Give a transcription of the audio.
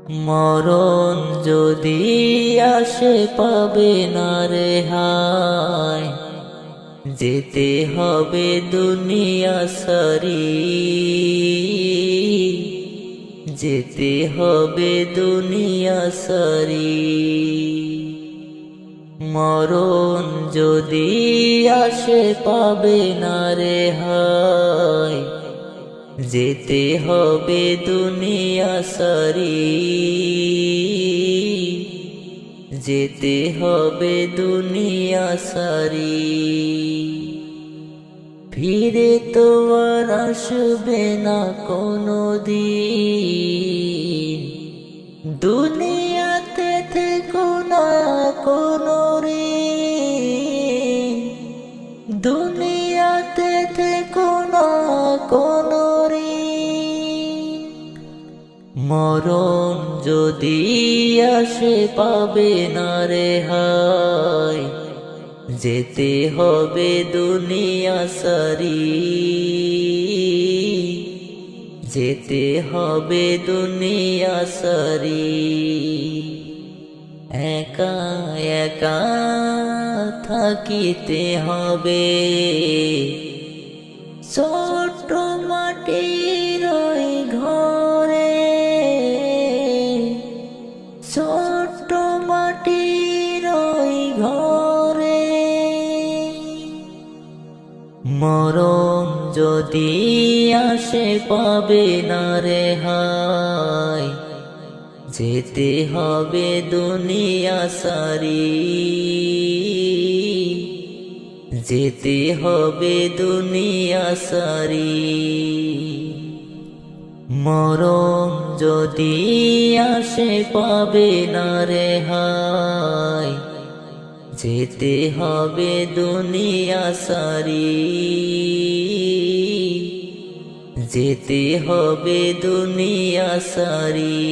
মরণ যদি আসে পাবে না রেহাই, যেতে হবে দুনিয়া সারি, যেতে হবে দুনিয়া সারি। মরণ যদি আসে পাবে না রেহাই, যেতে হবে দুনিয়া সারি, যেতে হবে দুনিয়া সারি। ফিরে তো আর আসবে না কোনো দিন, দুনিয়াতে থেকো না কোনো ঋণ, দুনিয়াতে থেকো না কোনো ঋণ। মরণ যদি আসে পাবে না রেহাই, যেতে হবে দুনিয়া সারি, যেতে হবে দুনিয়া সারি। একা একা থাকিতে হবে, ছোট মাটির ওই ঘরে, ছোট মাটির ওই ঘরে। মরণ যদি আসে পাবে না রেহাই, যেতে হবে দুনিয়া সারি, যেতে হবে দুনিয়া সারি। মরণ যদি আসে পাবে না রেহাই, যেতে হবে দুনিয়া সারি, যেতে হবে দুনিয়া সারি।